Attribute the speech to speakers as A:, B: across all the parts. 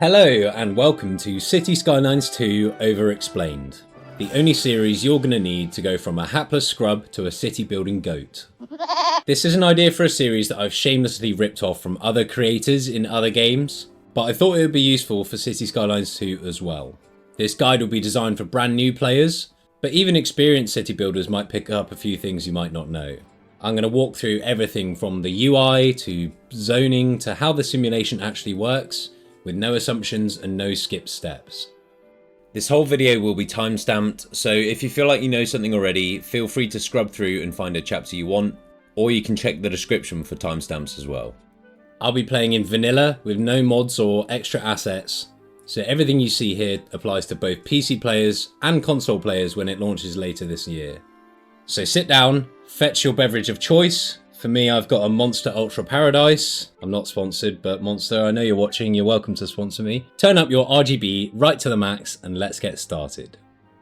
A: Hello and welcome to City Skylines 2 Overexplained, the only series you're going to need to go from a hapless scrub to a city building goat. This is an idea for a series that I've shamelessly ripped off from other creators in other games, but I thought it would be useful for City Skylines 2 as well. This guide will be designed for brand new players, but even experienced city builders might pick up a few things you might not know. I'm going to walk through everything from the UI to zoning to how the simulation actually works, with no assumptions and no skipped steps. This whole video will be timestamped, so if you feel like you know something already, feel free to scrub through and find a chapter you want, or you can check the description for timestamps as well. I'll be playing in vanilla with no mods or extra assets, so everything you see here applies to both PC players and console players when it launches later this year. So sit down, fetch your beverage of choice. For me, I've got a Monster Ultra Paradise. I'm not sponsored, but Monster, I know you're watching, you're welcome to sponsor me. Turn up your RGB right to the max and let's get started.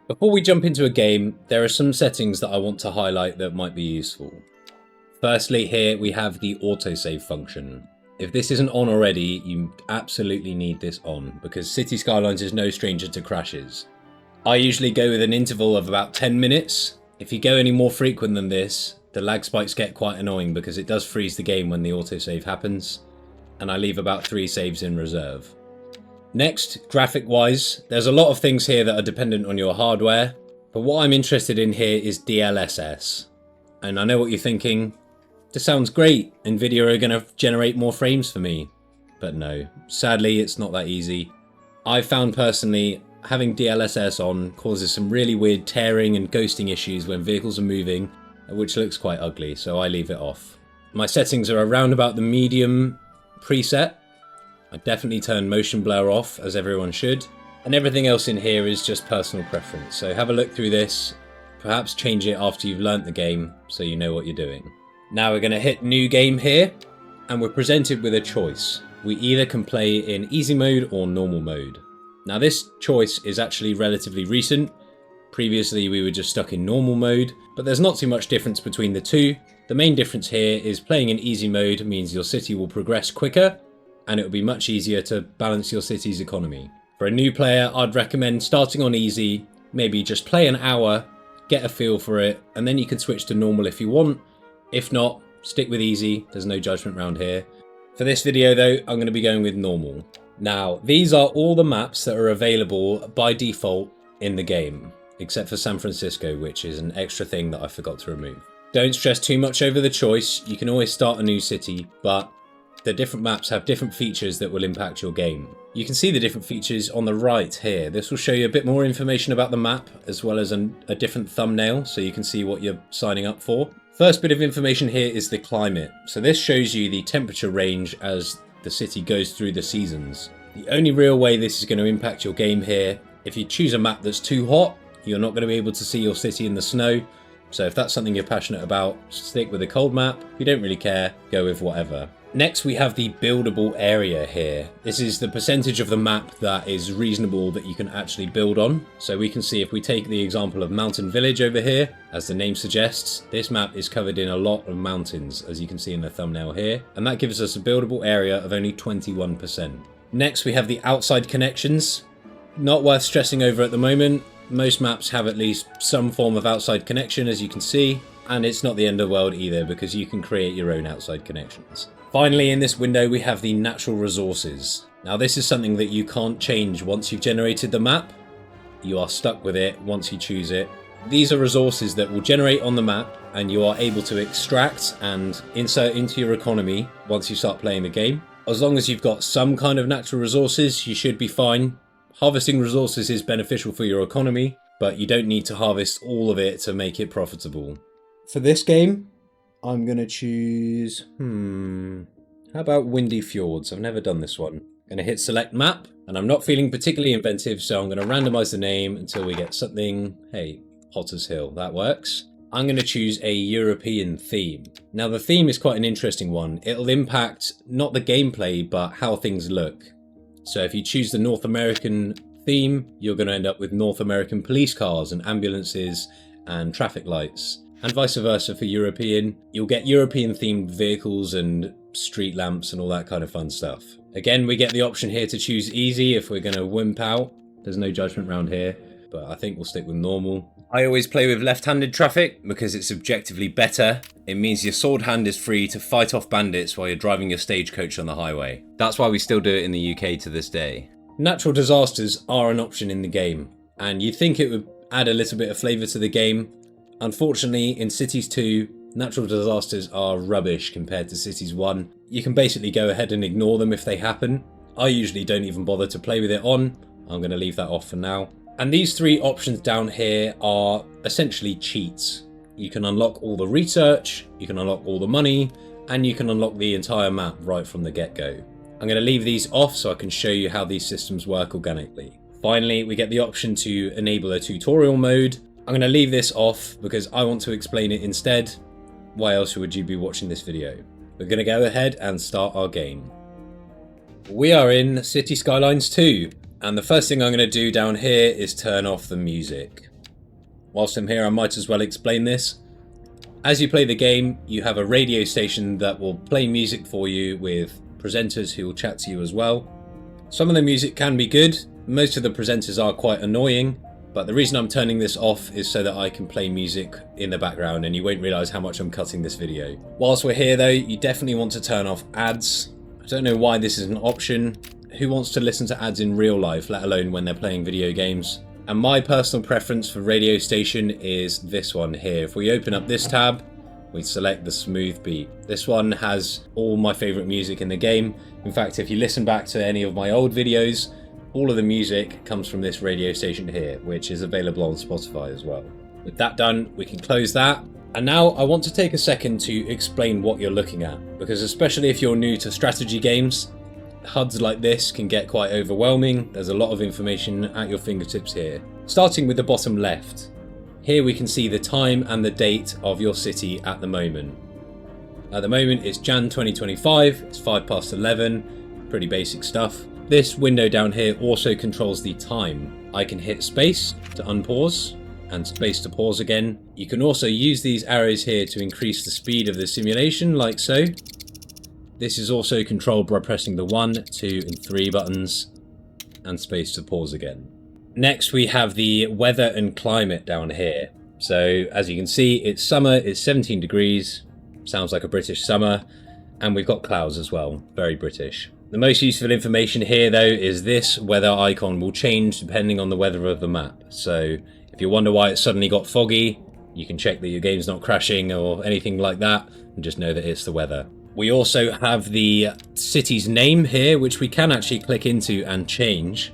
A: Before we jump into a game, there are some settings that I want to highlight that might be useful. Firstly, here we have the autosave function. If this isn't on already, you absolutely need this on, because City Skylines is no stranger to crashes. I usually go with an interval of about 10 minutes. If you go any more frequent than this, the lag spikes get quite annoying because it does freeze the game when the autosave happens, and I leave about 3 saves in reserve. Next, graphic wise, there's a lot of things here that are dependent on your hardware, but what I'm interested in here is DLSS. And I know what you're thinking, this sounds great, Nvidia are going to generate more frames for me. But no, sadly it's not that easy. I've found personally, having DLSS on causes some really weird tearing and ghosting issues when vehicles are moving, which looks quite ugly, so I leave it off. My settings are around about the medium preset. I definitely turn motion blur off, as everyone should, and everything else in here is just personal preference, so have a look through this, perhaps change it after you've learnt the game so you know what you're doing. Now we're going to hit new game here, and we're presented with a choice. We either can play in easy mode or normal mode. Now this choice is actually relatively recent. Previously we were just stuck in normal mode, but there's not too much difference between the two. The main difference here is playing in easy mode means your city will progress quicker, and it will be much easier to balance your city's economy. For a new player, I'd recommend starting on easy, maybe just play an hour, get a feel for it, and then you can switch to normal if you want. If not, stick with easy, there's no judgment around here. For this video though, I'm going to be going with normal. Now, these are all the maps that are available by default in the game, except for San Francisco, which is an extra thing that I forgot to remove. Don't stress too much over the choice, you can always start a new city, but the different maps have different features that will impact your game. You can see the different features on the right here. This will show you a bit more information about the map, as well as a different thumbnail, so you can see what you're signing up for. First bit of information here is the climate. So this shows you the temperature range as the city goes through the seasons. The only real way this is going to impact your game here, if you choose a map that's too hot, you're not going to be able to see your city in the snow. So if that's something you're passionate about, stick with a cold map. If you don't really care, go with whatever. Next we have the buildable area here. This is the percentage of the map that is reasonable that you can actually build on. So we can see if we take the example of Mountain Village over here, as the name suggests, this map is covered in a lot of mountains, as you can see in the thumbnail here. And that gives us a buildable area of only 21%. Next we have the outside connections. Not worth stressing over at the moment. Most maps have at least some form of outside connection, as you can see, and it's not the end of the world either, because you can create your own outside connections. Finally, in this window we have the natural resources. Now this is something that you can't change once you've generated the map. You are stuck with it once you choose it. These are resources that will generate on the map, and you are able to extract and insert into your economy once you start playing the game. As long as you've got some kind of natural resources, you should be fine. Harvesting resources is beneficial for your economy, but you don't need to harvest all of it to make it profitable. For this game, I'm going to choose... how about Windy Fjords? I've never done this one. I'm going to hit select map, and I'm not feeling particularly inventive, so I'm going to randomize the name until we get something... Hey, Potter's Hill, that works. I'm going to choose a European theme. Now the theme is quite an interesting one. It'll impact not the gameplay, but how things look. So if you choose the North American theme, you're going to end up with North American police cars and ambulances and traffic lights. And vice versa for European. You'll get European themed vehicles and street lamps and all that kind of fun stuff. Again, we get the option here to choose easy if we're going to wimp out. There's no judgment around here, but I think we'll stick with normal. I always play with left-handed traffic because it's objectively better. It means your sword hand is free to fight off bandits while you're driving your stagecoach on the highway. That's why we still do it in the UK to this day. Natural disasters are an option in the game, and you'd think it would add a little bit of flavour to the game. Unfortunately, in Cities 2, natural disasters are rubbish compared to Cities 1. You can basically go ahead and ignore them if they happen. I usually don't even bother to play with it on. I'm going to leave that off for now. And these three options down here are essentially cheats. You can unlock all the research, you can unlock all the money, and you can unlock the entire map right from the get-go. I'm going to leave these off so I can show you how these systems work organically. Finally, we get the option to enable a tutorial mode. I'm going to leave this off because I want to explain it instead. Why else would you be watching this video? We're going to go ahead and start our game. We are in City Skylines 2. And the first thing I'm going to do down here is turn off the music. Whilst I'm here, I might as well explain this. As you play the game, you have a radio station that will play music for you with presenters who will chat to you as well. Some of the music can be good. Most of the presenters are quite annoying. But the reason I'm turning this off is so that I can play music in the background and you won't realise how much I'm cutting this video. Whilst we're here though, you definitely want to turn off ads. I don't know why this is an option. Who wants to listen to ads in real life, let alone when they're playing video games? And my personal preference for radio station is this one here. If we open up this tab, we select the smooth beat. This one has all my favourite music in the game. In fact, if you listen back to any of my old videos, all of the music comes from this radio station here, which is available on Spotify as well. With that done, we can close that. And now I want to take a second to explain what you're looking at, because especially if you're new to strategy games, HUDs like this can get quite overwhelming. There's a lot of information at your fingertips here. Starting with the bottom left. Here we can see the time and the date of your city at the moment. At the moment it's Jan 2025, it's 11:05, pretty basic stuff. This window down here also controls the time. I can hit space to unpause and space to pause again. You can also use these arrows here to increase the speed of the simulation like so. This is also controlled by pressing the 1, 2 and 3 buttons and space to pause again. Next we have the weather and climate down here. So as you can see, it's summer, it's 17 degrees, sounds like a British summer, and we've got clouds as well, very British. The most useful information here though is this weather icon will change depending on the weather of the map. So if you wonder why it suddenly got foggy, you can check that your game's not crashing or anything like that and just know that it's the weather. We also have the city's name here, which we can actually click into and change.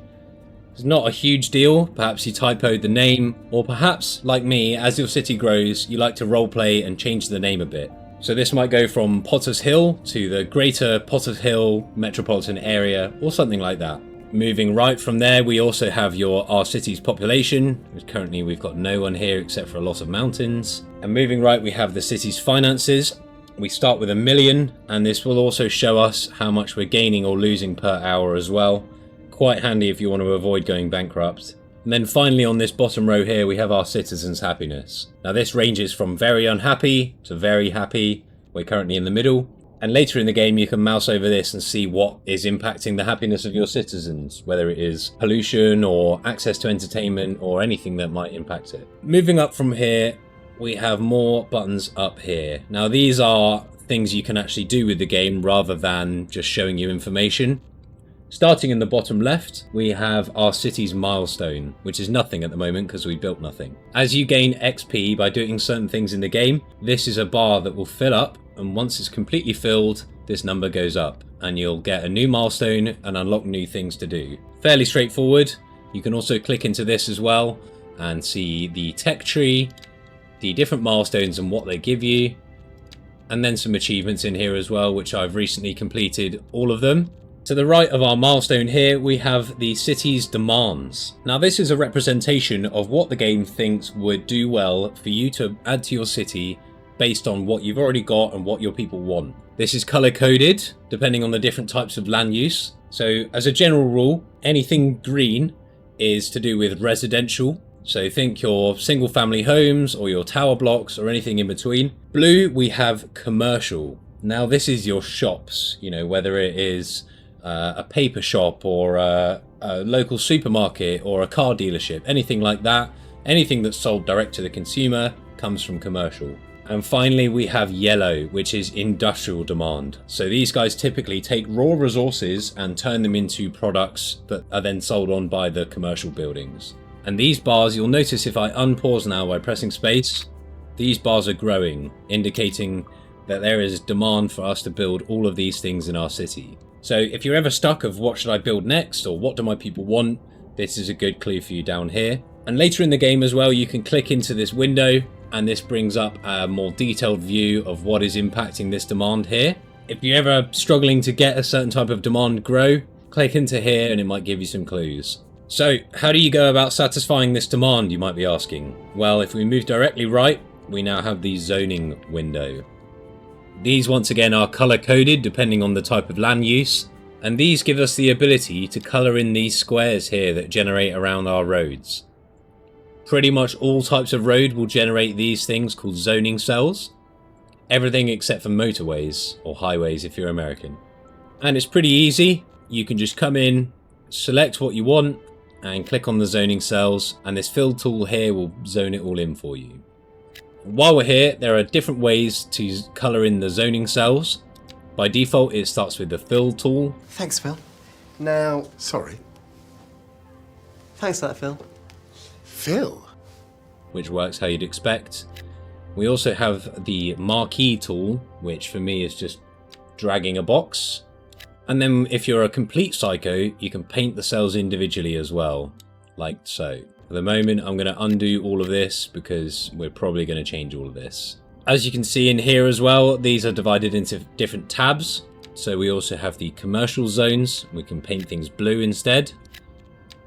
A: It's not a huge deal. Perhaps you typoed the name, or perhaps, like me, as your city grows, you like to roleplay and change the name a bit. So this might go from Potter's Hill to the Greater Potter's Hill metropolitan area, or something like that. Moving right from there, we also have our city's population, which currently we've got no one here except for a lot of mountains. And moving right, we have the city's finances. We start with 1 million, and this will also show us how much we're gaining or losing per hour as well. Quite handy if you want to avoid going bankrupt. And then finally on this bottom row here, we have our citizens' happiness. Now this ranges from very unhappy to very happy. We're currently in the middle. And later in the game, you can mouse over this and see what is impacting the happiness of your citizens, whether it is pollution or access to entertainment or anything that might impact it. Moving up from here, we have more buttons up here. Now these are things you can actually do with the game rather than just showing you information. Starting in the bottom left, we have our city's milestone, which is nothing at the moment because we built nothing. As you gain XP by doing certain things in the game, this is a bar that will fill up, and once it's completely filled, this number goes up and you'll get a new milestone and unlock new things to do. Fairly straightforward. You can also click into this as well and see the tech tree, the different milestones and what they give you, and then some achievements in here as well, which I've recently completed all of them. To the right of our milestone here, we have the city's demands. Now this is a representation of what the game thinks would do well for you to add to your city based on what you've already got and what your people want. This is color coded depending on the different types of land use. So as a general rule, anything green is to do with residential. So think your single family homes or your tower blocks or anything in between. Blue, we have commercial. Now this is your shops, you know, whether it is a paper shop or a local supermarket or a car dealership, anything like that. Anything that's sold direct to the consumer comes from commercial. And finally we have yellow, which is industrial demand. So these guys typically take raw resources and turn them into products that are then sold on by the commercial buildings. And these bars, you'll notice if I unpause now by pressing space, these bars are growing, indicating that there is demand for us to build all of these things in our city. So if you're ever stuck of what should I build next or what do my people want, this is a good clue for you down here. And later in the game as well, you can click into this window and this brings up a more detailed view of what is impacting this demand here. If you're ever struggling to get a certain type of demand grow, click into here and it might give you some clues. So how do you go about satisfying this demand, you might be asking? Well, if we move directly right, we now have the zoning window. These once again are color coded depending on the type of land use, and these give us the ability to color in these squares here that generate around our roads. Pretty much all types of road will generate these things called zoning cells. Everything except for motorways or highways if you're American. And it's pretty easy. You can just come in, select what you want and click on the zoning cells, and this fill tool here will zone it all in for you. While we're here, there are different ways to color in the zoning cells. By default, it starts with the fill tool.
B: Thanks, Phil. Now...
C: Sorry.
B: Thanks for that, Phil.
C: Phil?
A: Which works how you'd expect. We also have the marquee tool, which for me is just dragging a box. And then if you're a complete psycho, you can paint the cells individually as well, like so. For the moment, I'm going to undo all of this because we're probably going to change all of this. As you can see in here as well, these are divided into different tabs. So we also have the commercial zones. We can paint things blue instead.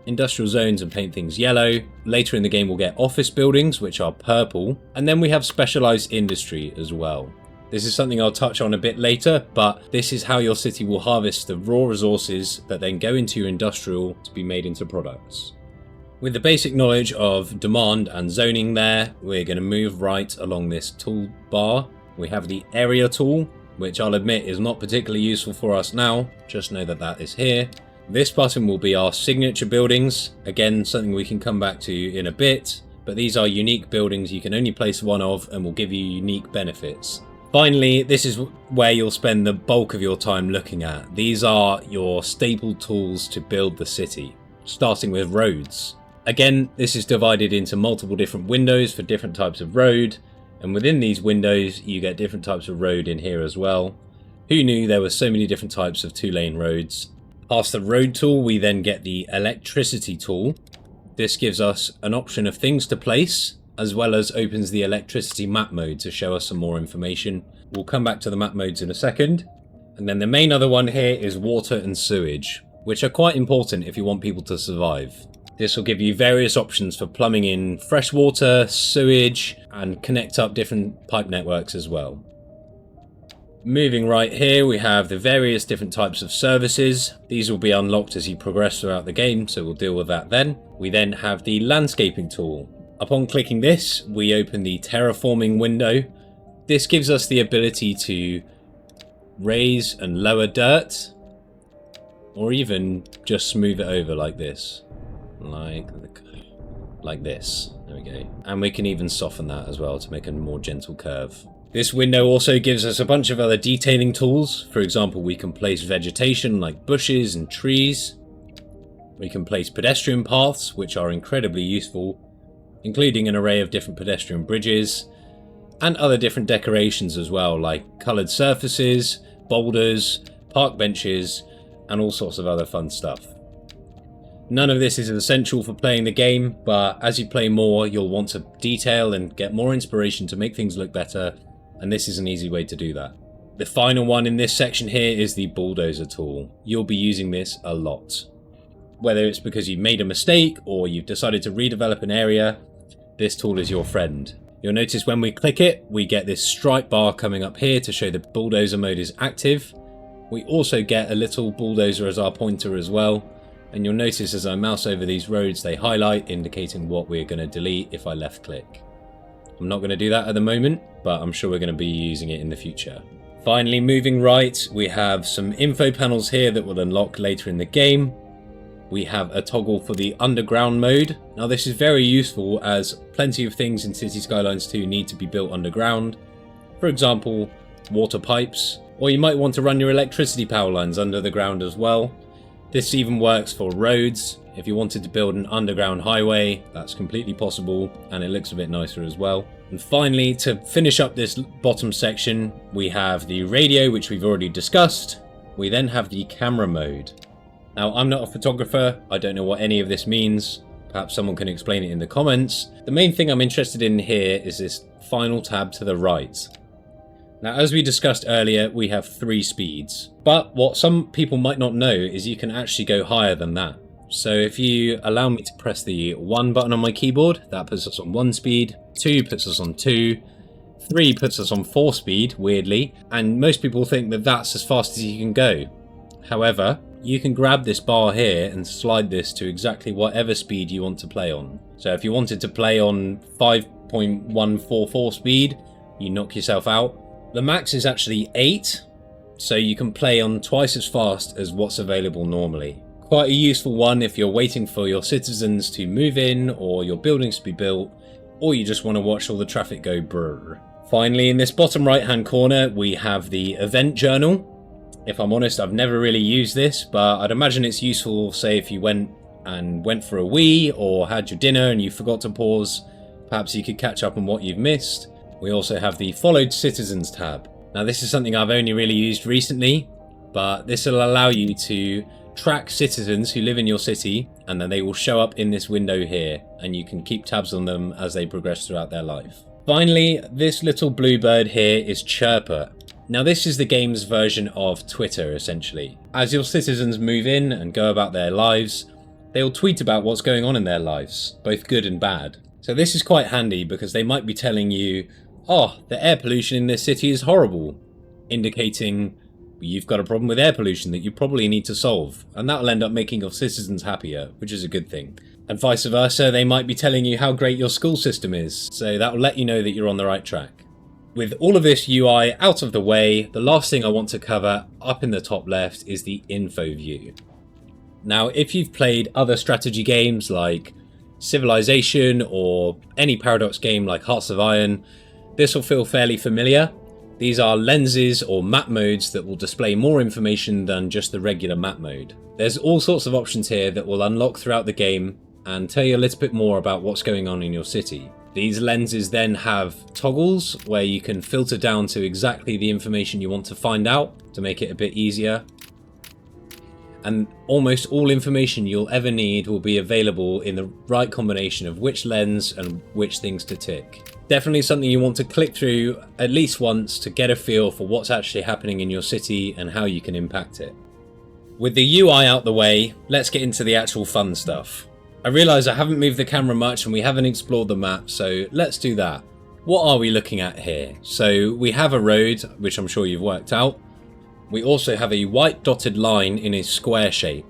A: Industrial zones and paint things yellow. Later in the game, we'll get office buildings, which are purple. And then we have specialized industry as well. This is something I'll touch on a bit later, but this is how your city will harvest the raw resources that then go into your industrial to be made into products. With the basic knowledge of demand and zoning there, we're going to move right along this toolbar. We have the area tool, which I'll admit is not particularly useful for us now. Just know that that is here. This button will be our signature buildings. Again, something we can come back to in a bit, but these are unique buildings you can only place one of and will give you unique benefits. Finally, this is where you'll spend the bulk of your time looking at. These are your staple tools to build the city, starting with roads. Again, this is divided into multiple different windows for different types of road, and within these windows you get different types of road in here as well. Who knew there were so many different types of two-lane roads? Past the road tool, we then get the electricity tool. This gives us an option of things to place, as well as opens the electricity map mode to show us some more information. We'll come back to the map modes in a second. And then the main other one here is water and sewage, which are quite important if you want people to survive. This will give you various options for plumbing in fresh water, sewage, and connect up different pipe networks as well. Moving right here, we have the various different types of services. These will be unlocked as you progress throughout the game, so we'll deal with that then. We then have the landscaping tool. Upon clicking this, we open the terraforming window. This gives us the ability to raise and lower dirt, or even just smooth it over like this. Like this. There we go. And we can even soften that as well to make a more gentle curve. This window also gives us a bunch of other detailing tools. For example, we can place vegetation like bushes and trees. We can place pedestrian paths, which are incredibly useful, including an array of different pedestrian bridges and other different decorations as well, like coloured surfaces, boulders, park benches, and all sorts of other fun stuff. None of this is essential for playing the game, but as you play more, you'll want to detail and get more inspiration to make things look better, and this is an easy way to do that. The final one in this section here is the bulldozer tool. You'll be using this a lot. Whether it's because you made a mistake or you've decided to redevelop an area, this tool is your friend. You'll notice when we click it, we get this stripe bar coming up here to show the bulldozer mode is active. We also get a little bulldozer as our pointer as well. And you'll notice as I mouse over these roads, they highlight, indicating what we're going to delete if I left click. I'm not going to do that at the moment, but I'm sure we're going to be using it in the future. Finally, moving right, we have some info panels here that will unlock later in the game. We have a toggle for the underground mode. Now this is very useful as plenty of things in City Skylines 2 need to be built underground. For example, water pipes, or you might want to run your electricity power lines under the ground as well. This even works for roads. If you wanted to build an underground highway, that's completely possible, and it looks a bit nicer as well. And finally, to finish up this bottom section, we have the radio, which we've already discussed. We then have the camera mode. Now, I'm not a photographer, I don't know what any of this means. Perhaps someone can explain it in the comments. The main thing I'm interested in here is this final tab to the right. Now, as we discussed earlier, we have 3 speeds. But what some people might not know is you can actually go higher than that. So if you allow me to press the 1 button on my keyboard, that puts us on 1 speed, 2 puts us on 2, 3 puts us on 4 speed, weirdly, and most people think that that's as fast as you can go. However, you can grab this bar here and slide this to exactly whatever speed you want to play on. So if you wanted to play on 5.144 speed, you knock yourself out. The max is actually 8, so you can play on twice as fast as what's available normally. Quite a useful one if you're waiting for your citizens to move in, or your buildings to be built, or you just want to watch all the traffic go brrr. Finally, in this bottom right hand corner, we have the event journal. If I'm honest, I've never really used this, but I'd imagine it's useful, say if you went for a wee, or had your dinner and you forgot to pause, perhaps you could catch up on what you've missed. We also have the followed citizens tab. Now this is something I've only really used recently, but this will allow you to track citizens who live in your city, and then they will show up in this window here, and you can keep tabs on them as they progress throughout their life. Finally, this little blue bird here is Chirper. Now this is the game's version of Twitter, essentially. As your citizens move in and go about their lives, they'll tweet about what's going on in their lives, both good and bad. So this is quite handy because they might be telling you, oh, the air pollution in this city is horrible, indicating you've got a problem with air pollution that you probably need to solve, and that'll end up making your citizens happier, which is a good thing. And vice versa, they might be telling you how great your school system is, so that'll let you know that you're on the right track. With all of this UI out of the way, the last thing I want to cover up in the top left is the info view. Now, if you've played other strategy games like Civilization or any Paradox game like Hearts of Iron, this will feel fairly familiar. These are lenses or map modes that will display more information than just the regular map mode. There's all sorts of options here that will unlock throughout the game and tell you a little bit more about what's going on in your city. These lenses then have toggles where you can filter down to exactly the information you want to find out to make it a bit easier. And almost all information you'll ever need will be available in the right combination of which lens and which things to tick. Definitely something you want to click through at least once to get a feel for what's actually happening in your city and how you can impact it. With the UI out the way, let's get into the actual fun stuff. I realise I haven't moved the camera much and we haven't explored the map, so let's do that. What are we looking at here? So we have a road, which I'm sure you've worked out. We also have a white dotted line in a square shape.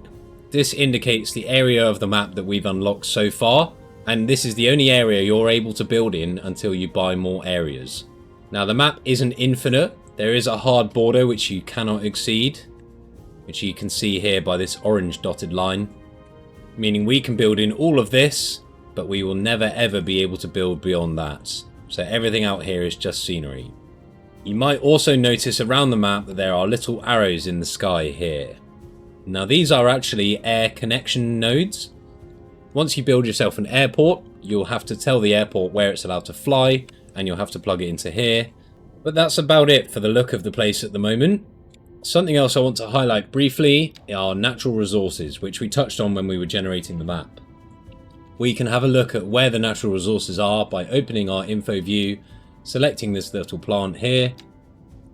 A: This indicates the area of the map that we've unlocked so far, and this is the only area you're able to build in until you buy more areas. Now the map isn't infinite, there is a hard border which you cannot exceed, which you can see here by this orange dotted line, meaning we can build in all of this, but we will never ever be able to build beyond that. So everything out here is just scenery. You might also notice around the map that there are little arrows in the sky here. Now these are actually air connection nodes. Once you build yourself an airport, you'll have to tell the airport where it's allowed to fly, and you'll have to plug it into here. But that's about it for the look of the place at the moment. Something else I want to highlight briefly are natural resources, which we touched on when we were generating the map. We can have a look at where the natural resources are by opening our info view, selecting this little plant here,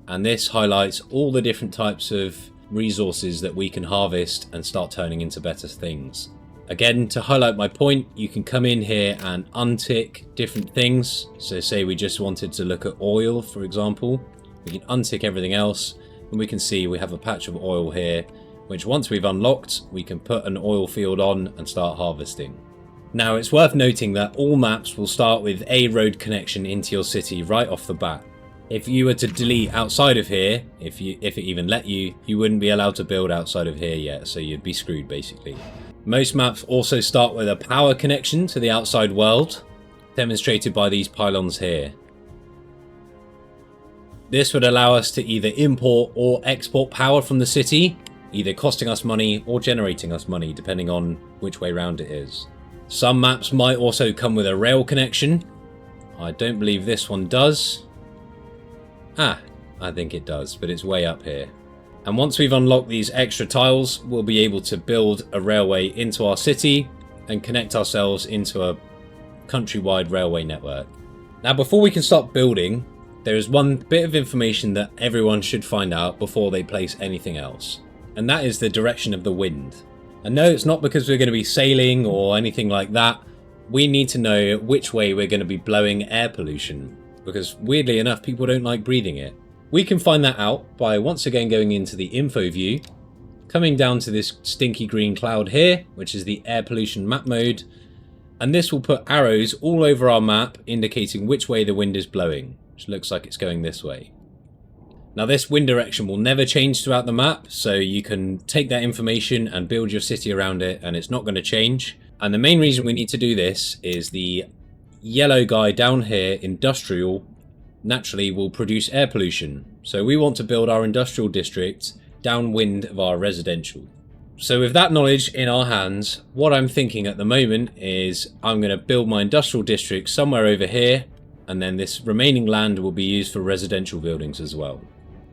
A: and this highlights all the different types of resources that we can harvest and start turning into better things. Again, to highlight my point, you can come in here and untick different things. So say we just wanted to look at oil, for example, we can untick everything else, and we can see we have a patch of oil here, which once we've unlocked, we can put an oil field on and start harvesting. Now it's worth noting that all maps will start with a road connection into your city right off the bat. If you were to delete outside of here, if it even let you, you wouldn't be allowed to build outside of here yet, so you'd be screwed basically. Most maps also start with a power connection to the outside world, demonstrated by these pylons here. This would allow us to either import or export power from the city, either costing us money or generating us money, depending on which way round it is. Some maps might also come with a rail connection. I don't believe this one does. I think it does, but it's way up here. And once we've unlocked these extra tiles, we'll be able to build a railway into our city and connect ourselves into a countrywide railway network. Now, before we can start building, there is one bit of information that everyone should find out before they place anything else, and that is the direction of the wind. And no, it's not because we're going to be sailing or anything like that. We need to know which way we're going to be blowing air pollution, because weirdly enough, people don't like breathing it. We can find that out by once again going into the info view, coming down to this stinky green cloud here, which is the air pollution map mode, and this will put arrows all over our map indicating which way the wind is blowing, which looks like it's going this way. Now this wind direction will never change throughout the map, so you can take that information and build your city around it, and it's not going to change. And the main reason we need to do this is the yellow guy down here, industrial, naturally will produce air pollution. So we want to build our industrial district downwind of our residential. So with that knowledge in our hands, what I'm thinking at the moment is I'm going to build my industrial district somewhere over here, and then this remaining land will be used for residential buildings as well.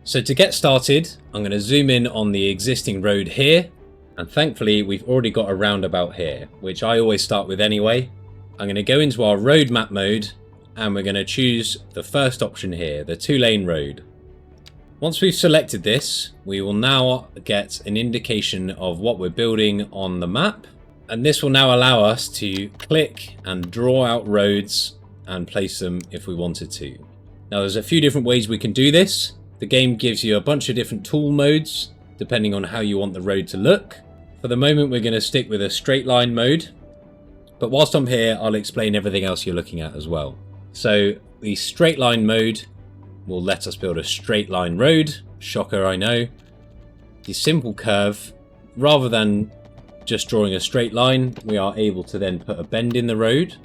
A: So to get started, I'm going to zoom in on the existing road here, and thankfully we've already got a roundabout here, which I always start with anyway. I'm going to go into our road map mode, and we're going to choose the first option here, the 2-lane road. Once we've selected this, we will now get an indication of what we're building on the map, and this will now allow us to click and draw out roads and place them if we wanted to. Now there's a few different ways we can do this. The game gives you a bunch of different tool modes depending on how you want the road to look. For the moment we're going to stick with a straight line mode, but whilst I'm here I'll explain everything else you're looking at as well. So the straight line mode will let us build a straight line road. Shocker, I know. The simple curve, rather than just drawing a straight line, we are able to then put a bend in the road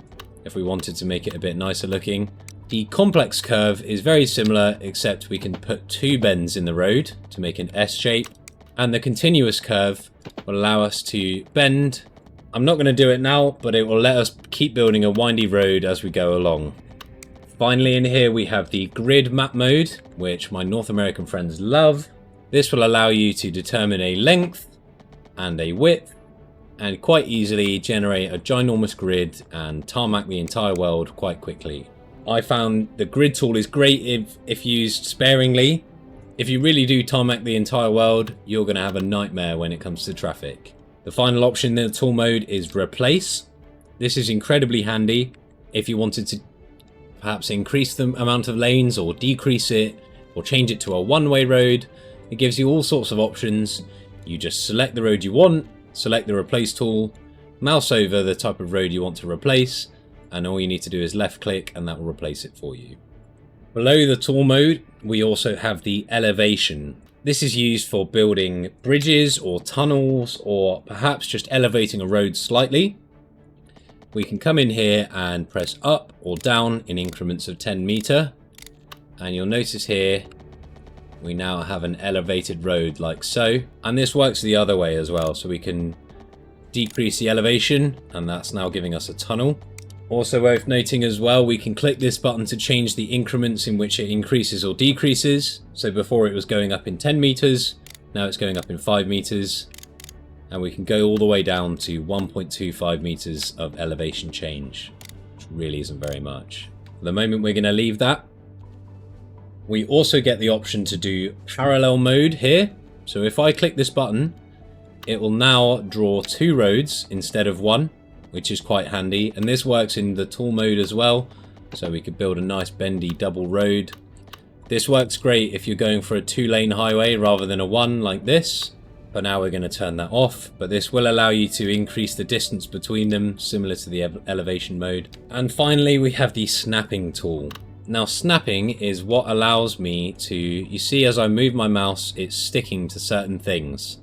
A: if we wanted to make it a bit nicer looking. The complex curve is very similar, except we can put 2 bends in the road to make an S shape, and the continuous curve will allow us to bend. I'm not going to do it now, but it will let us keep building a windy road as we go along. Finally, in here we have the grid map mode, which my North American friends love. This will allow you to determine a length and a width, and quite easily generate a ginormous grid and tarmac the entire world quite quickly. I found the grid tool is great if used sparingly. If you really do tarmac the entire world, you're going to have a nightmare when it comes to traffic. The final option in the tool mode is replace. This is incredibly handy if you wanted to perhaps increase the amount of lanes or decrease it or change it to a one-way road. It gives you all sorts of options. You just select the road you want, select the replace tool, mouse over the type of road you want to replace, and all you need to do is left click and that will replace it for you. Below the tool mode, we also have the elevation. This is used for building bridges or tunnels, or perhaps just elevating a road slightly. We can come in here and press up or down in increments of 10 meter. And you'll notice here, we now have an elevated road like so. And this works the other way as well. So we can decrease the elevation, and that's now giving us a tunnel. Also worth noting as well, we can click this button to change the increments in which it increases or decreases. So before it was going up in 10 meters, now it's going up in 5 meters. And we can go all the way down to 1.25 meters of elevation change, which really isn't very much. For the moment, we're going to leave that. We also get the option to do parallel mode here. So if I click this button, it will now draw 2 roads instead of 1, which is quite handy. And this works in the tool mode as well. So we could build a nice bendy double road. This works great if you're going for a 2-lane highway rather than a 1 like this. But now we're going to turn that off, but this will allow you to increase the distance between them, similar to the elevation mode. And finally, we have the snapping tool. Now snapping is what allows me to, you see as I move my mouse it's sticking to certain things.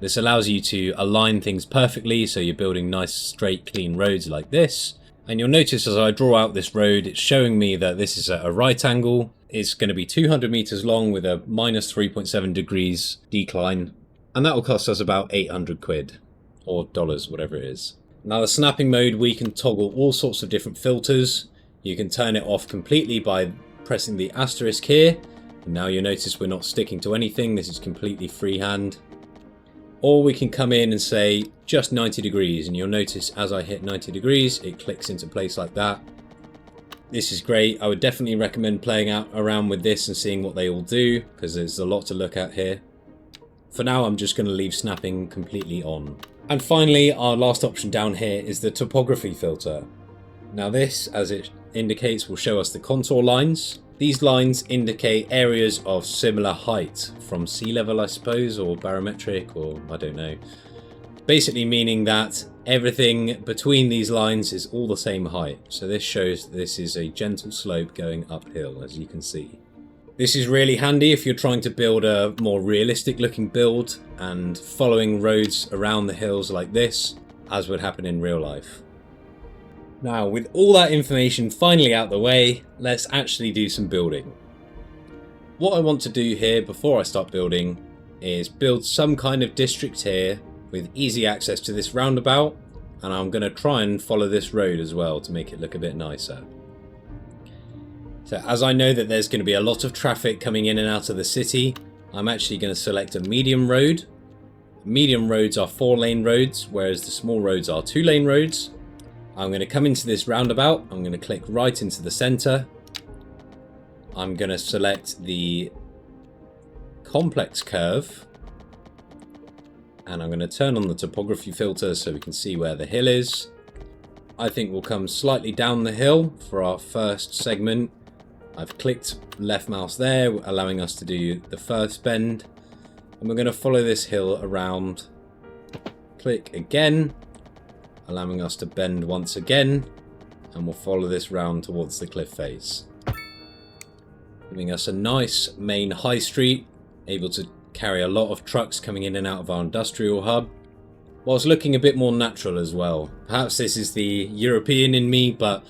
A: This allows you to align things perfectly so you're building nice straight clean roads like this. And you'll notice as I draw out this road it's showing me that this is at a right angle. It's going to be 200 meters long with a minus 3.7 degrees decline. And that will cost us about 800 quid or dollars, whatever it is. Now the snapping mode, we can toggle all sorts of different filters. You can turn it off completely by pressing the asterisk here. And now you'll notice we're not sticking to anything. This is completely freehand. Or we can come in and say just 90 degrees. And you'll notice as I hit 90 degrees, it clicks into place like that. This is great. I would definitely recommend playing around with this and seeing what they all do, because there's a lot to look at here. For now, I'm just going to leave snapping completely on. And finally, our last option down here is the topography filter. Now this, as it indicates, will show us the contour lines. These lines indicate areas of similar height from sea level, I suppose, or barometric, or I don't know. Basically meaning that everything between these lines is all the same height. So this shows that this is a gentle slope going uphill, as you can see. This is really handy if you're trying to build a more realistic looking build and following roads around the hills like this, as would happen in real life. Now, with all that information finally out the way, let's actually do some building. What I want to do here before I start building is build some kind of district here with easy access to this roundabout, and I'm going to try and follow this road as well to make it look a bit nicer. So as I know that there's going to be a lot of traffic coming in and out of the city, I'm actually going to select a medium road. Medium roads are 4-lane roads, whereas the small roads are 2-lane roads. I'm going to come into this roundabout, I'm going to click right into the center. I'm going to select the complex curve, and I'm going to turn on the topography filter so we can see where the hill is. I think we'll come slightly down the hill for our first segment. I've clicked left mouse there, allowing us to do the first bend. And we're going to follow this hill around. Click again, allowing us to bend once again. And we'll follow this round towards the cliff face, giving us a nice main high street, able to carry a lot of trucks coming in and out of our industrial hub, whilst looking a bit more natural as well. Perhaps this is the European in me, but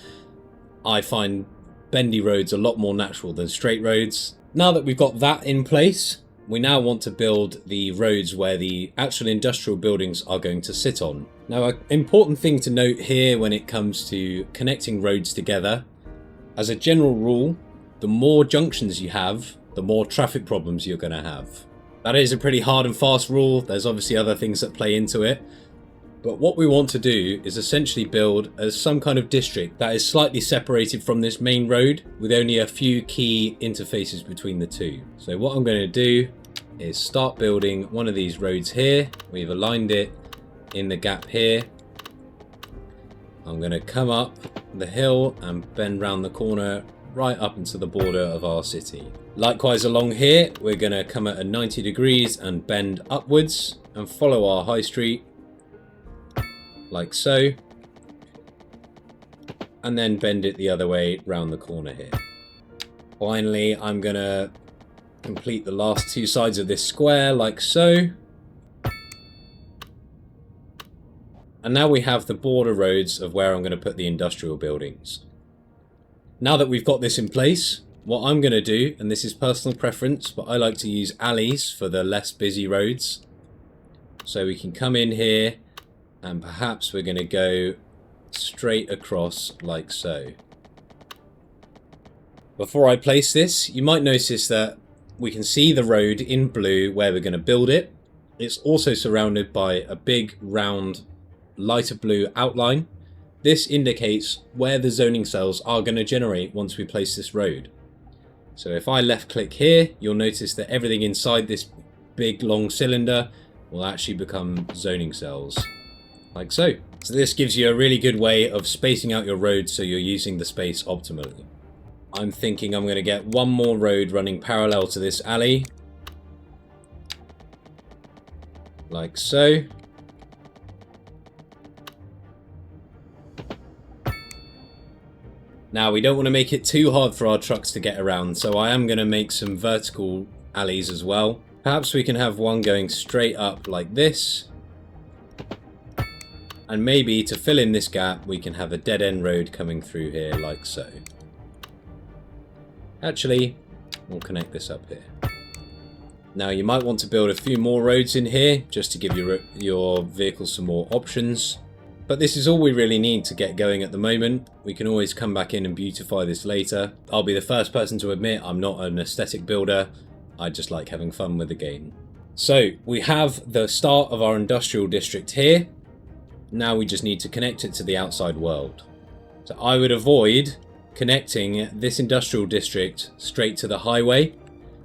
A: I find bendy roads a lot more natural than straight roads. Now that we've got that in place, we now want to build the roads where the actual industrial buildings are going to sit on. Now, an important thing to note here when it comes to connecting roads together, as a general rule, the more junctions you have, the more traffic problems you're going to have. That is a pretty hard and fast rule. There's obviously other things that play into it. But what we want to do is essentially build some kind of district that is slightly separated from this main road with only a few key interfaces between the two. So what I'm going to do is start building one of these roads here. We've aligned it in the gap here. I'm going to come up the hill and bend round the corner right up into the border of our city. Likewise along here, we're going to come at a 90 degrees and bend upwards and follow our high street like so, and then bend it the other way round the corner here. Finally, I'm going to complete the last two sides of this square like so. And now we have the border roads of where I'm going to put the industrial buildings. Now that we've got this in place, what I'm going to do, and this is personal preference, but I like to use alleys for the less busy roads. So we can come in here and perhaps we're going to go straight across like so. Before I place this, you might notice that we can see the road in blue where we're going to build it. It's also surrounded by a big round lighter blue outline. This indicates where the zoning cells are going to generate once we place this road. So if I left click here, you'll notice that everything inside this big long cylinder will actually become zoning cells. Like so. So this gives you a really good way of spacing out your roads so you're using the space optimally. I'm thinking I'm going to get one more road running parallel to this alley. Like so. Now we don't want to make it too hard for our trucks to get around, so I am going to make some vertical alleys as well. Perhaps we can have one going straight up like this. And maybe to fill in this gap, we can have a dead-end road coming through here like so. Actually, we'll connect this up here. Now you might want to build a few more roads in here, just to give your vehicle some more options. But this is all we really need to get going at the moment. We can always come back in and beautify this later. I'll be the first person to admit I'm not an aesthetic builder. I just like having fun with the game. So we have the start of our industrial district here. Now we just need to connect it to the outside world. So I would avoid connecting this industrial district straight to the highway.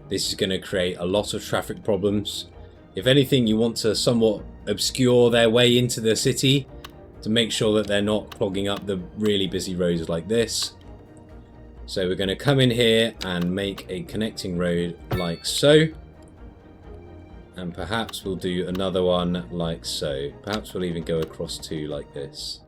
A: This is going to create a lot of traffic problems. If anything, you want to somewhat obscure their way into the city to make sure that they're not clogging up the really busy roads like this. So we're going to come in here and make a connecting road like so. And perhaps we'll do another one like so. Perhaps we'll even go across two like this.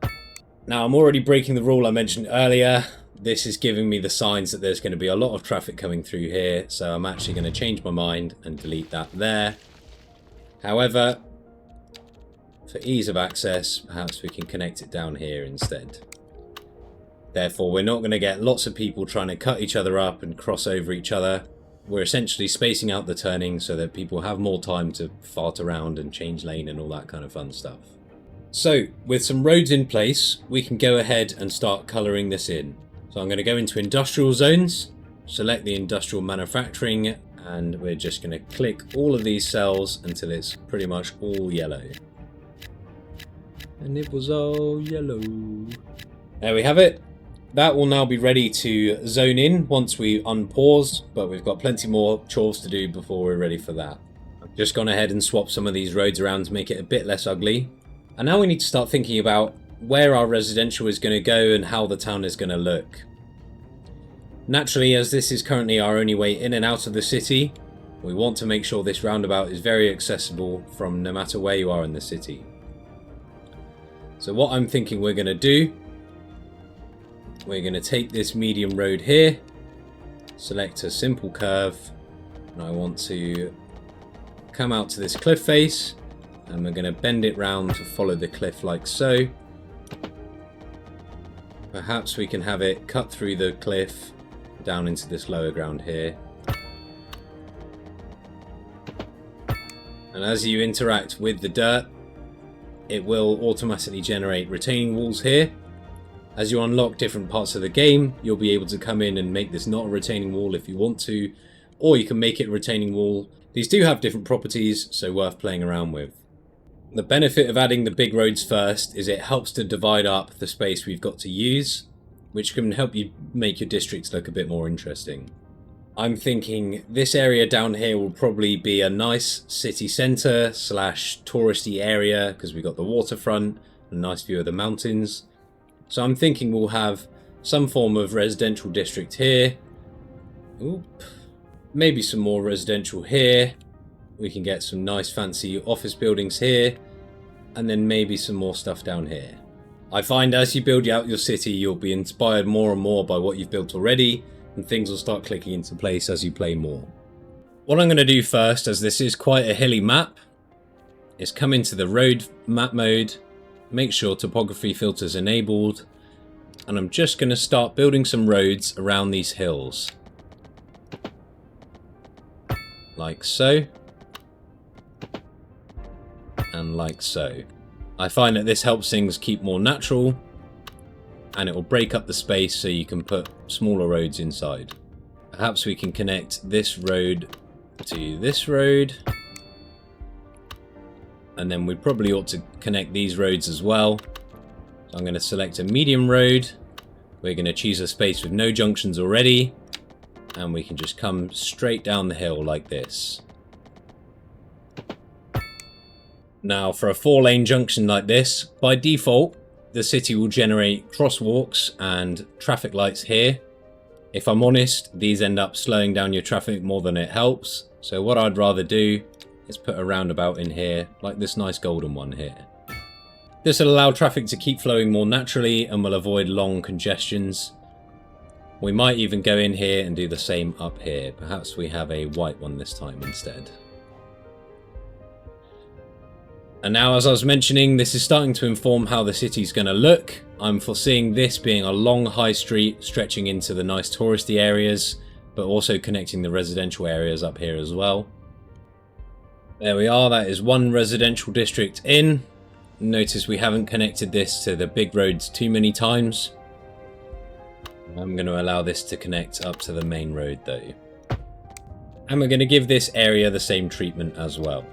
A: Now I'm already breaking the rule I mentioned earlier. This is giving me the signs that there's going to be a lot of traffic coming through here. So I'm actually going to change my mind and delete that there. However, for ease of access, perhaps we can connect it down here instead. Therefore, we're not going to get lots of people trying to cut each other up and cross over each other. We're essentially spacing out the turning so that people have more time to fart around and change lane and all that kind of fun stuff. So, with some roads in place, we can go ahead and start colouring this in. So I'm going to go into industrial zones, select the industrial manufacturing, and we're just going to click all of these cells until it's pretty much all yellow. And it was all yellow. There we have it. That will now be ready to zone in once we unpause, but we've got plenty more chores to do before we're ready for that. I've just gone ahead and swapped some of these roads around to make it a bit less ugly. And now we need to start thinking about where our residential is going to go and how the town is going to look. Naturally, as this is currently our only way in and out of the city, we want to make sure this roundabout is very accessible from no matter where you are in the city. So what I'm thinking we're going to do, we're going to take this medium road here, select a simple curve, and I want to come out to this cliff face, and we're going to bend it round to follow the cliff like so. Perhaps we can have it cut through the cliff down into this lower ground here. And as you interact with the dirt, it will automatically generate retaining walls here. As you unlock different parts of the game, you'll be able to come in and make this not a retaining wall if you want to, or you can make it a retaining wall. These do have different properties, so worth playing around with. The benefit of adding the big roads first is it helps to divide up the space we've got to use, which can help you make your districts look a bit more interesting. I'm thinking this area down here will probably be a nice city centre / touristy area because we've got the waterfront and a nice view of the mountains. So I'm thinking we'll have some form of residential district here. Oop. Maybe some more residential here. We can get some nice fancy office buildings here, and then maybe some more stuff down here. I find as you build out your city, you'll be inspired more and more by what you've built already, and things will start clicking into place as you play more. What I'm going to do first, as this is quite a hilly map, is come into the road map mode, make sure topography filters enabled, and I'm just going to start building some roads around these hills. Like so. And like so. I find that this helps things keep more natural, and it will break up the space so you can put smaller roads inside. Perhaps we can connect this road to this road, and then we probably ought to connect these roads as well. So I'm going to select a medium road. We're going to choose a space with no junctions already, and we can just come straight down the hill like this. Now for a 4-lane junction like this, by default the city will generate crosswalks and traffic lights here. If I'm honest, these end up slowing down your traffic more than it helps, so what I'd rather do is put a roundabout in here, like this nice golden one here. This will allow traffic to keep flowing more naturally and will avoid long congestions. We might even go in here and do the same up here. Perhaps we have a white one this time instead. And now, as I was mentioning, this is starting to inform how the city's going to look. I'm foreseeing this being a long high street stretching into the nice touristy areas, but also connecting the residential areas up here as well. There we are, that is one residential district in. Notice we haven't connected this to the big roads too many times. I'm going to allow this to connect up to the main road though. And we're going to give this area the same treatment as well.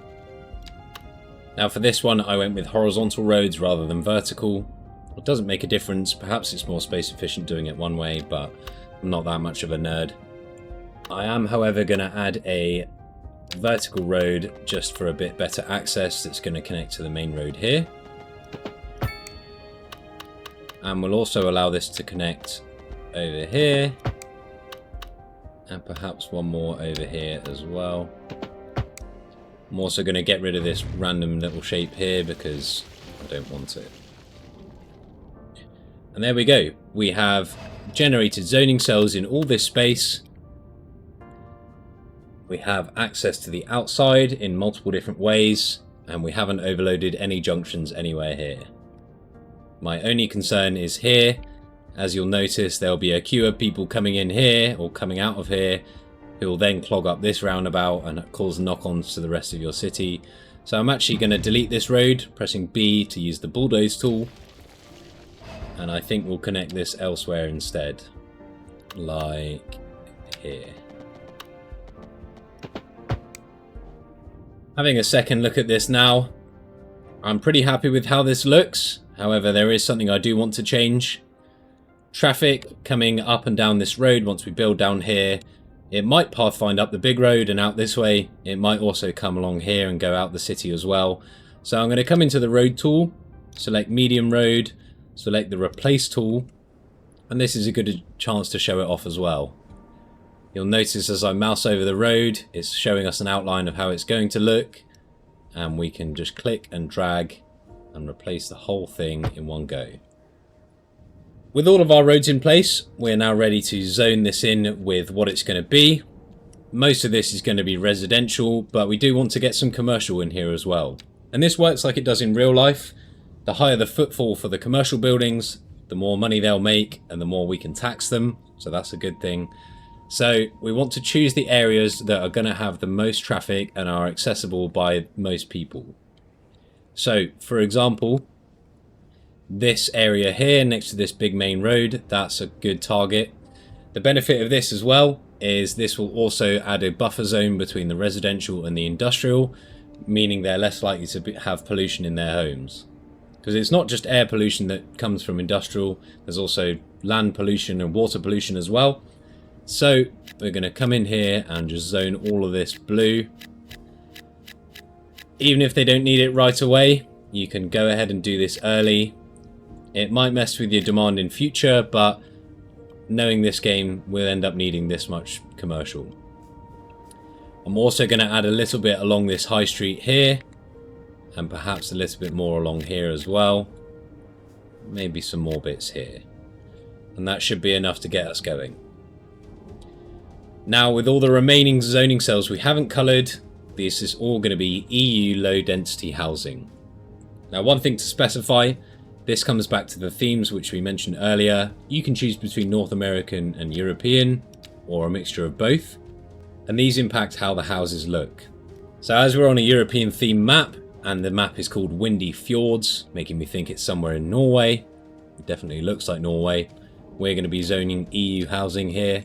A: Now for this one I went with horizontal roads rather than vertical. It doesn't make a difference, perhaps it's more space efficient doing it one way, but I'm not that much of a nerd. I am however going to add a vertical road just for a bit better access that's going to connect to the main road here. And we'll also allow this to connect over here, and perhaps one more over here as well. I'm also going to get rid of this random little shape here because I don't want it. And there we go. We have generated zoning cells in all this space. We have access to the outside in multiple different ways, and we haven't overloaded any junctions anywhere here. My only concern is here. As you'll notice, there'll be a queue of people coming in here or coming out of here who will then clog up this roundabout and cause knock-ons to the rest of your city. So I'm actually going to delete this road, pressing B to use the bulldoze tool. And I think we'll connect this elsewhere instead, like here. Having a second look at this now, I'm pretty happy with how this looks. However, there is something I do want to change. Traffic coming up and down this road once we build down here, it might pathfind up the big road and out this way. It might also come along here and go out the city as well. So I'm going to come into the road tool, select medium road, select the replace tool, and this is a good chance to show it off as well. You'll notice as I mouse over the road, it's showing us an outline of how it's going to look, and we can just click and drag and replace the whole thing in one go. With all of our roads in place, we're now ready to zone this in with what it's going to be. Most of this is going to be residential, but we do want to get some commercial in here as well. And this works like it does in real life. The higher the footfall for the commercial buildings, the more money they'll make and the more we can tax them. So that's a good thing. So we want to choose the areas that are going to have the most traffic and are accessible by most people. So for example, this area here next to this big main road, that's a good target. The benefit of this as well is this will also add a buffer zone between the residential and the industrial, meaning they're less likely to have pollution in their homes. Because it's not just air pollution that comes from industrial, there's also land pollution and water pollution as well. So we're going to come in here and just zone all of this blue. Even if they don't need it right away, you can go ahead and do this early. It might mess with your demand in future, but knowing this game, we'll end up needing this much commercial. I'm also going to add a little bit along this high street here, and perhaps a little bit more along here as well. Maybe some more bits here. And that should be enough to get us going. Now, with all the remaining zoning cells we haven't coloured, this is all going to be EU low density housing. Now, one thing to specify, this comes back to the themes which we mentioned earlier. You can choose between North American and European, or a mixture of both, and these impact how the houses look. So as we're on a European theme map, and the map is called Windy Fjords, making me think it's somewhere in Norway. It definitely looks like Norway. We're going to be zoning EU housing here,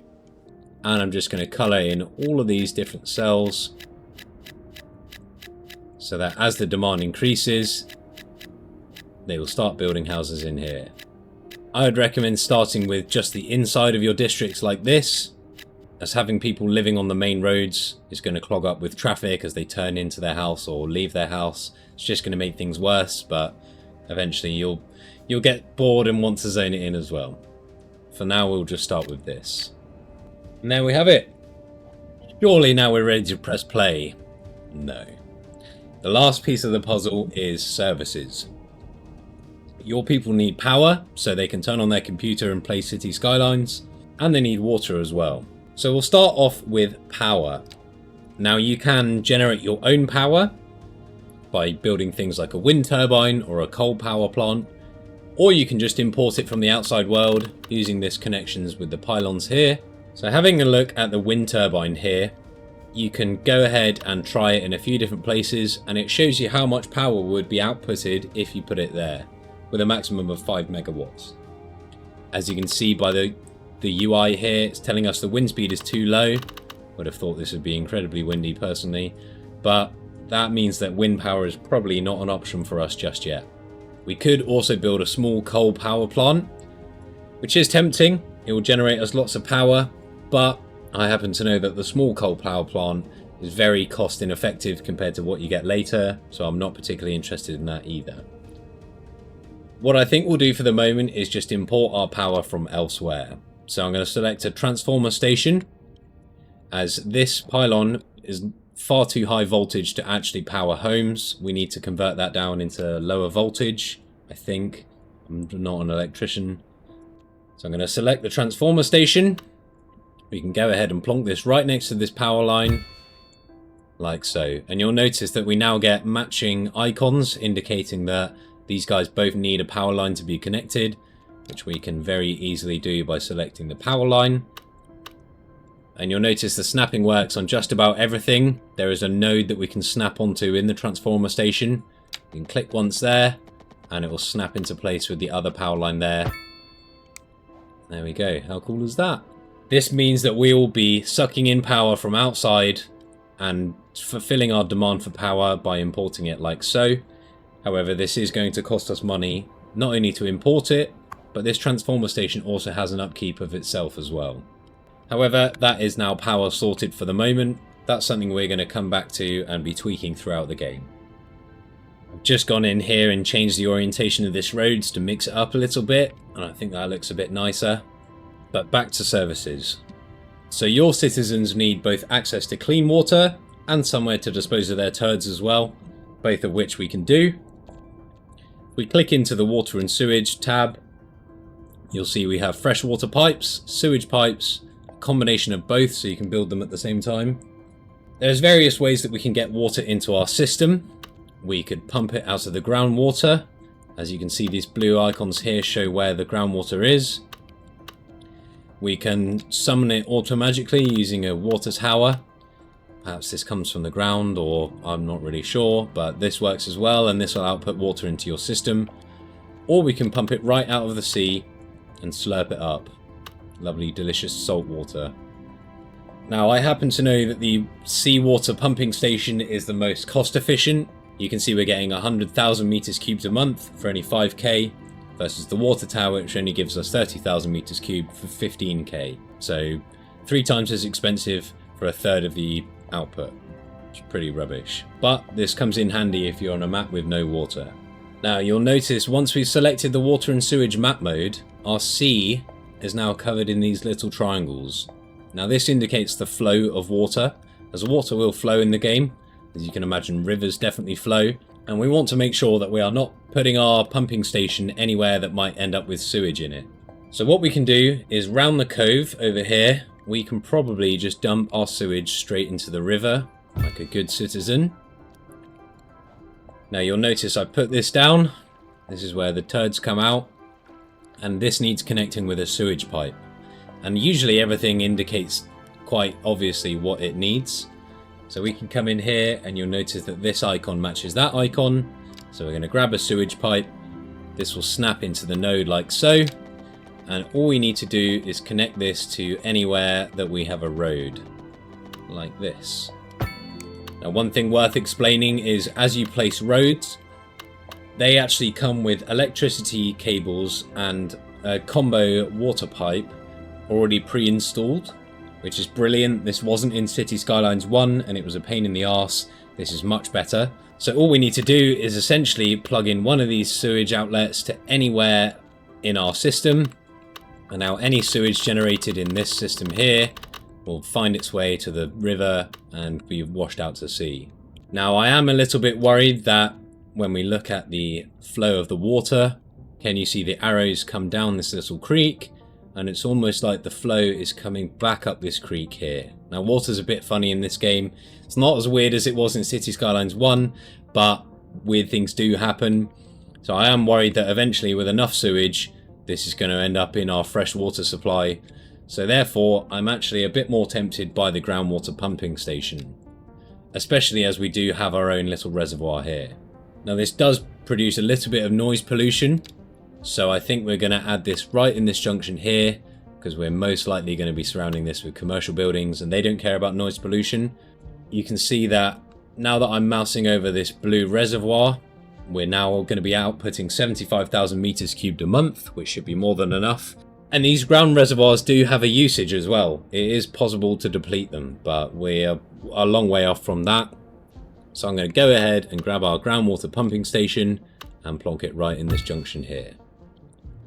A: and I'm just going to colour in all of these different cells so that as the demand increases, they will start building houses in here. I would recommend starting with just the inside of your districts like this, as having people living on the main roads is going to clog up with traffic as they turn into their house or leave their house. It's just going to make things worse, but eventually you'll get bored and want to zone it in as well. For now, we'll just start with this. And there we have it. Surely now we're ready to press play. No. The last piece of the puzzle is services. Your people need power so they can turn on their computer and play City Skylines, and they need water as well. So we'll start off with power. Now you can generate your own power by building things like a wind turbine or a coal power plant, or you can just import it from the outside world using this connections with the pylons here. So having a look at the wind turbine here, you can go ahead and try it in a few different places, and it shows you how much power would be outputted if you put it there, with a maximum of 5 megawatts. As you can see by the UI here, it's telling us the wind speed is too low. Would have thought this would be incredibly windy personally, but that means that wind power is probably not an option for us just yet. We could also build a small coal power plant, which is tempting. It will generate us lots of power, but I happen to know that the small coal power plant is very cost ineffective compared to what you get later, so I'm not particularly interested in that either. What I think we'll do for the moment is just import our power from elsewhere. So I'm going to select a transformer station, as this pylon is far too high voltage to actually power homes. We need to convert that down into lower voltage, I think. I'm not an electrician. So I'm going to select the transformer station. We can go ahead and plonk this right next to this power line, like so. And you'll notice that we now get matching icons indicating that these guys both need a power line to be connected, which we can very easily do by selecting the power line. And you'll notice the snapping works on just about everything. There is a node that we can snap onto in the transformer station. You can click once there, and it will snap into place with the other power line there. There we go. How cool is that? This means that we will be sucking in power from outside and fulfilling our demand for power by importing it like so. However, this is going to cost us money, not only to import it, but this transformer station also has an upkeep of itself as well. However, that is now power sorted for the moment. That's something we're going to come back to and be tweaking throughout the game. I've just gone in here and changed the orientation of this roads to mix it up a little bit, and I think that looks a bit nicer. But back to services. So your citizens need both access to clean water and somewhere to dispose of their turds as well, both of which we can do. If we click into the water and sewage tab, you'll see we have freshwater pipes, sewage pipes, a combination of both so you can build them at the same time. There's various ways that we can get water into our system. We could pump it out of the groundwater. As you can see, these blue icons here show where the groundwater is. We can summon it automatically using a water tower. Perhaps this comes from the ground, or I'm not really sure, but this works as well, and this will output water into your system. Or we can pump it right out of the sea and slurp it up. Lovely, delicious salt water. Now, I happen to know that the seawater pumping station is the most cost efficient. You can see we're getting 100,000 meters cubed a month for only 5k. Versus the water tower, which only gives us 30,000 meters cubed for 15k. So 3 times as expensive for a third of the output. It's pretty rubbish. But this comes in handy if you're on a map with no water. Now you'll notice once we've selected the water and sewage map mode, our sea is now covered in these little triangles. Now this indicates the flow of water, as water will flow in the game. As you can imagine, rivers definitely flow. And we want to make sure that we are not putting our pumping station anywhere that might end up with sewage in it. So what we can do is round the cove over here, we can probably just dump our sewage straight into the river, like a good citizen. Now you'll notice I put this down. This is where the turds come out. And this needs connecting with a sewage pipe. And usually everything indicates quite obviously what it needs. So we can come in here and you'll notice that this icon matches that icon. So we're going to grab a sewage pipe. This will snap into the node like so. And all we need to do is connect this to anywhere that we have a road, like this. Now one thing worth explaining is as you place roads, they actually come with electricity cables and a combo water pipe already pre-installed, which is brilliant. This wasn't in City Skylines 1 and it was a pain in the arse. This is much better. So all we need to do is essentially plug in one of these sewage outlets to anywhere in our system. And now any sewage generated in this system here will find its way to the river and be washed out to sea. Now I am a little bit worried that when we look at the flow of the water, can you see the arrows come down this little creek? and it's almost like the flow is coming back up this creek here. Now water's a bit funny in this game. It's not as weird as it was in City Skylines 1, but weird things do happen. So I am worried that eventually with enough sewage, this is going to end up in our fresh water supply. So therefore, I'm actually a bit more tempted by the groundwater pumping station, especially as we do have our own little reservoir here. Now this does produce a little bit of noise pollution, so I think we're going to add this right in this junction here, because we're most likely going to be surrounding this with commercial buildings and they don't care about noise pollution. You can see that now that I'm mousing over this blue reservoir, we're now going to be outputting 75,000 meters cubed a month, which should be more than enough. And these ground reservoirs do have a usage as well. It is possible to deplete them, but we're a long way off from that. So I'm going to go ahead and grab our groundwater pumping station and plonk it right in this junction here.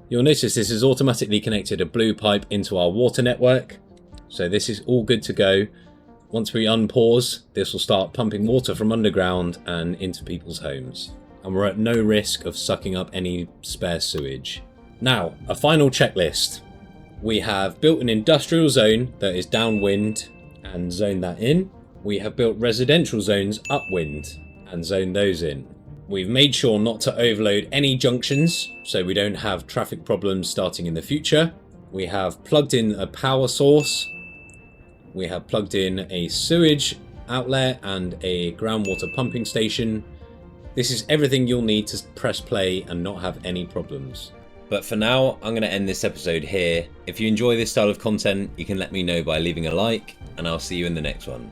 A: You'll notice this has automatically connected a blue pipe into our water network. So this is all good to go. Once we unpause, this will start pumping water from underground and into people's homes. And we're at no risk of sucking up any spare sewage. Now, a final checklist. We have built an industrial zone that is downwind and zoned that in. We have built residential zones upwind and zoned those in. We've made sure not to overload any junctions so we don't have traffic problems starting in the future. We have plugged in a power source. We have plugged in a sewage outlet and a groundwater pumping station. This is everything you'll need to press play and not have any problems. But for now, I'm going to end this episode here. If you enjoy this style of content, you can let me know by leaving a like, and I'll see you in the next one.